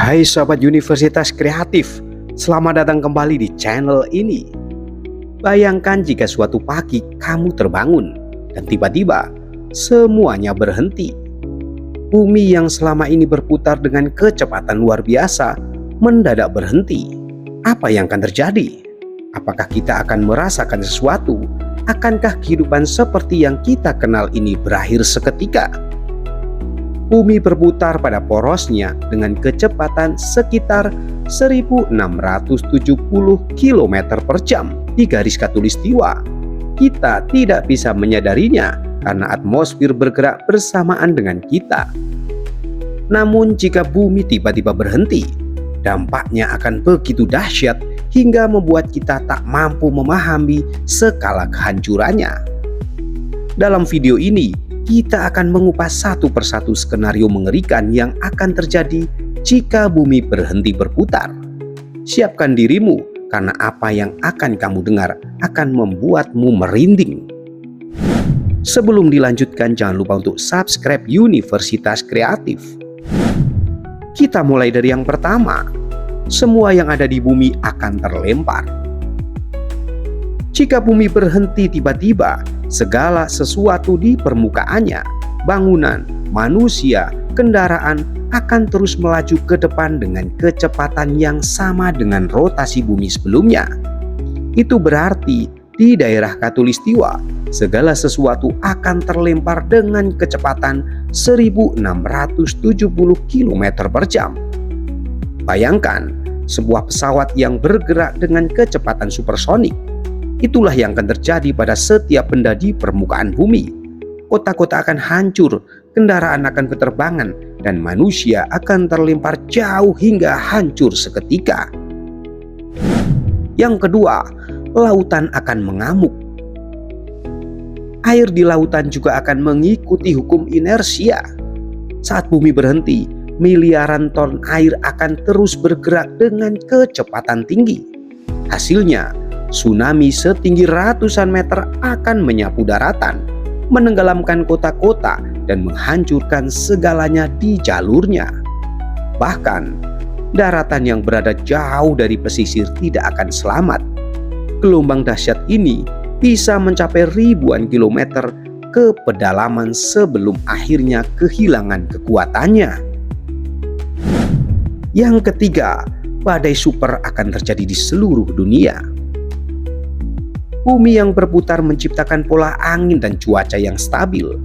Hai sahabat Universitas Kreatif, selamat datang kembali di channel ini. Bayangkan jika suatu pagi kamu terbangun dan tiba-tiba semuanya berhenti. Bumi yang selama ini berputar dengan kecepatan luar biasa mendadak berhenti. Apa yang akan terjadi? Apakah kita akan merasakan sesuatu? Akankah kehidupan seperti yang kita kenal ini berakhir seketika? Bumi berputar pada porosnya dengan kecepatan sekitar 1670 km per jam di garis khatulistiwa. Kita tidak bisa menyadarinya karena atmosfer bergerak bersamaan dengan kita. Namun jika bumi tiba-tiba berhenti, dampaknya akan begitu dahsyat hingga membuat kita tak mampu memahami skala kehancurannya. Dalam video ini, kita akan mengupas satu persatu skenario mengerikan yang akan terjadi jika bumi berhenti berputar. Siapkan dirimu, karena apa yang akan kamu dengar akan membuatmu merinding. Sebelum dilanjutkan, jangan lupa untuk subscribe Universitas Kreatif. Kita mulai dari yang pertama. Semua yang ada di bumi akan terlempar. Jika bumi berhenti tiba-tiba, segala sesuatu di permukaannya, bangunan, manusia, kendaraan akan terus melaju ke depan dengan kecepatan yang sama dengan rotasi bumi sebelumnya. Itu berarti di daerah khatulistiwa, segala sesuatu akan terlempar dengan kecepatan 1670 km per jam. Bayangkan, sebuah pesawat yang bergerak dengan kecepatan supersonik. Itulah yang akan terjadi pada setiap benda di permukaan bumi. Kota-kota akan hancur, kendaraan akan keterbangan, dan manusia akan terlempar jauh hingga hancur seketika. Yang kedua, lautan akan mengamuk. Air di lautan juga akan mengikuti hukum inersia. Saat bumi berhenti, miliaran ton air akan terus bergerak dengan kecepatan tinggi. Hasilnya, tsunami setinggi ratusan meter akan menyapu daratan, menenggelamkan kota-kota, dan menghancurkan segalanya di jalurnya. Bahkan, daratan yang berada jauh dari pesisir tidak akan selamat. Gelombang dahsyat ini bisa mencapai ribuan kilometer ke pedalaman sebelum akhirnya kehilangan kekuatannya. Yang ketiga, badai super akan terjadi di seluruh dunia. Bumi yang berputar menciptakan pola angin dan cuaca yang stabil.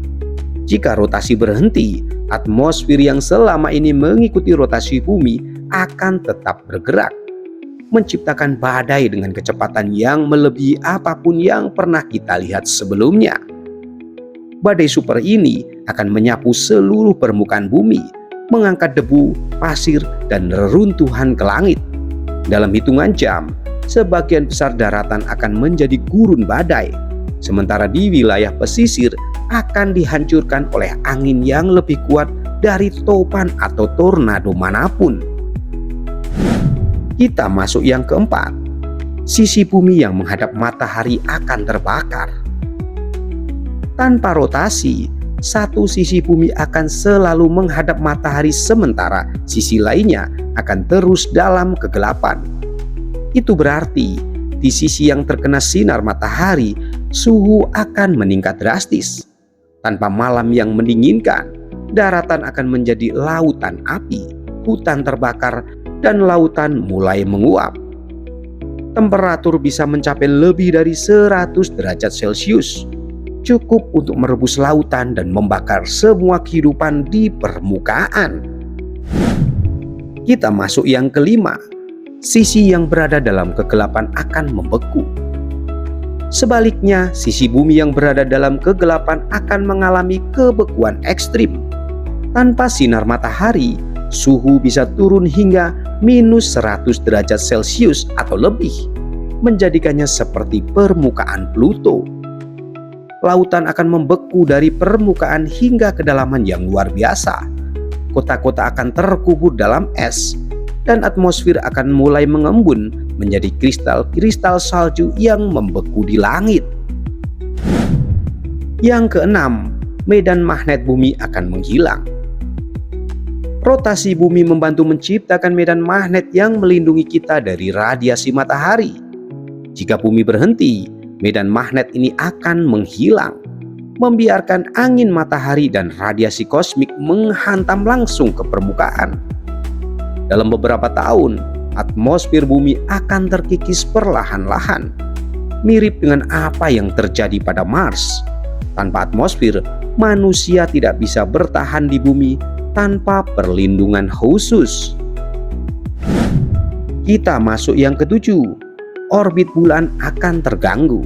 Jika rotasi berhenti, atmosfer yang selama ini mengikuti rotasi bumi akan tetap bergerak, menciptakan badai dengan kecepatan yang melebihi apapun yang pernah kita lihat sebelumnya. Badai super ini akan menyapu seluruh permukaan bumi, mengangkat debu, pasir, dan reruntuhan ke langit. Dalam hitungan jam, sebagian besar daratan akan menjadi gurun badai, sementara di wilayah pesisir akan dihancurkan oleh angin yang lebih kuat dari topan atau tornado manapun. Kita masuk yang keempat. Sisi bumi yang menghadap matahari akan terbakar. Tanpa rotasi, satu sisi bumi akan selalu menghadap matahari, sementara sisi lainnya akan terus dalam kegelapan. Itu berarti di sisi yang terkena sinar matahari, suhu akan meningkat drastis. Tanpa malam yang mendinginkan, daratan akan menjadi lautan api, hutan terbakar, dan lautan mulai menguap. Temperatur bisa mencapai lebih dari 100 derajat Celcius, cukup untuk merebus lautan dan membakar semua kehidupan di permukaan. Kita masuk yang kelima. Sisi yang berada dalam kegelapan akan membeku. Sebaliknya, sisi bumi yang berada dalam kegelapan akan mengalami kebekuan ekstrim. Tanpa sinar matahari, suhu bisa turun hingga minus 100 derajat Celcius atau lebih, menjadikannya seperti permukaan Pluto. Lautan akan membeku dari permukaan hingga kedalaman yang luar biasa. Kota-kota akan terkubur dalam es, dan atmosfer akan mulai mengembun menjadi kristal-kristal salju yang membeku di langit. Yang keenam, medan magnet bumi akan menghilang. Rotasi bumi membantu menciptakan medan magnet yang melindungi kita dari radiasi matahari. Jika bumi berhenti, medan magnet ini akan menghilang, membiarkan angin matahari dan radiasi kosmik menghantam langsung ke permukaan. Dalam beberapa tahun, atmosfer bumi akan terkikis perlahan-lahan, mirip dengan apa yang terjadi pada Mars. Tanpa atmosfer, manusia tidak bisa bertahan di bumi tanpa perlindungan khusus. Kita masuk yang ketujuh, orbit bulan akan terganggu.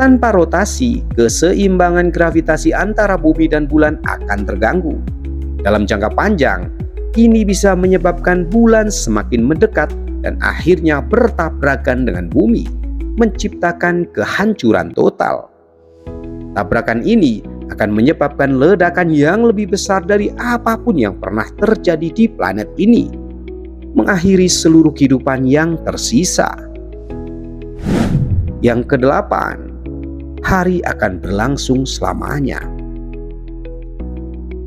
Tanpa rotasi, keseimbangan gravitasi antara bumi dan bulan akan terganggu. Dalam jangka panjang, ini bisa menyebabkan bulan semakin mendekat dan akhirnya bertabrakan dengan bumi, menciptakan kehancuran total. Tabrakan ini akan menyebabkan ledakan yang lebih besar dari apapun yang pernah terjadi di planet ini, mengakhiri seluruh kehidupan yang tersisa. Yang kedelapan, hari akan berlangsung selamanya.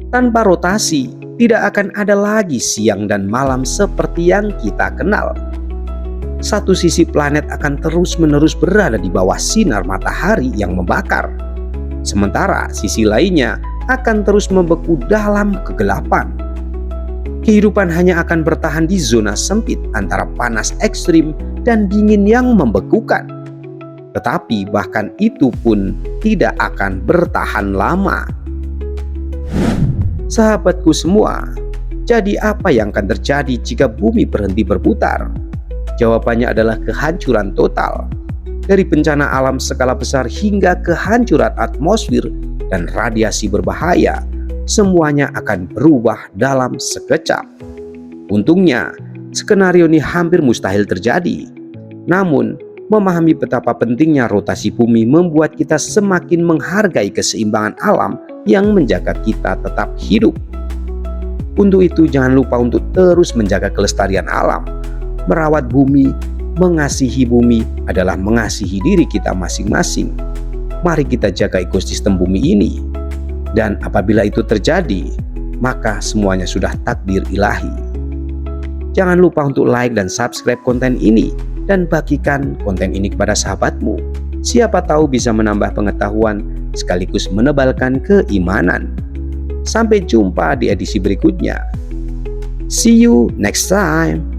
Tanpa rotasi, tidak akan ada lagi siang dan malam seperti yang kita kenal. Satu sisi planet akan terus-menerus berada di bawah sinar matahari yang membakar. Sementara sisi lainnya akan terus membeku dalam kegelapan. Kehidupan hanya akan bertahan di zona sempit antara panas ekstrim dan dingin yang membekukan. Tetapi bahkan itu pun tidak akan bertahan lama. Sahabatku semua, jadi apa yang akan terjadi jika bumi berhenti berputar? Jawabannya adalah kehancuran total. Dari bencana alam skala besar hingga kehancuran atmosfer dan radiasi berbahaya, semuanya akan berubah dalam sekejap. Untungnya, skenario ini hampir mustahil terjadi. Namun, memahami betapa pentingnya rotasi bumi membuat kita semakin menghargai keseimbangan alam yang menjaga kita tetap hidup. Untuk itu, jangan lupa untuk terus menjaga kelestarian alam. Merawat bumi, mengasihi bumi adalah mengasihi diri kita masing-masing. Mari kita jaga ekosistem bumi ini. Dan apabila itu terjadi, maka semuanya sudah takdir ilahi. Jangan lupa untuk like dan subscribe konten ini dan bagikan konten ini kepada sahabatmu. Siapa tahu bisa menambah pengetahuan sekaligus menebalkan keimanan. Sampai jumpa di edisi berikutnya. See you next time.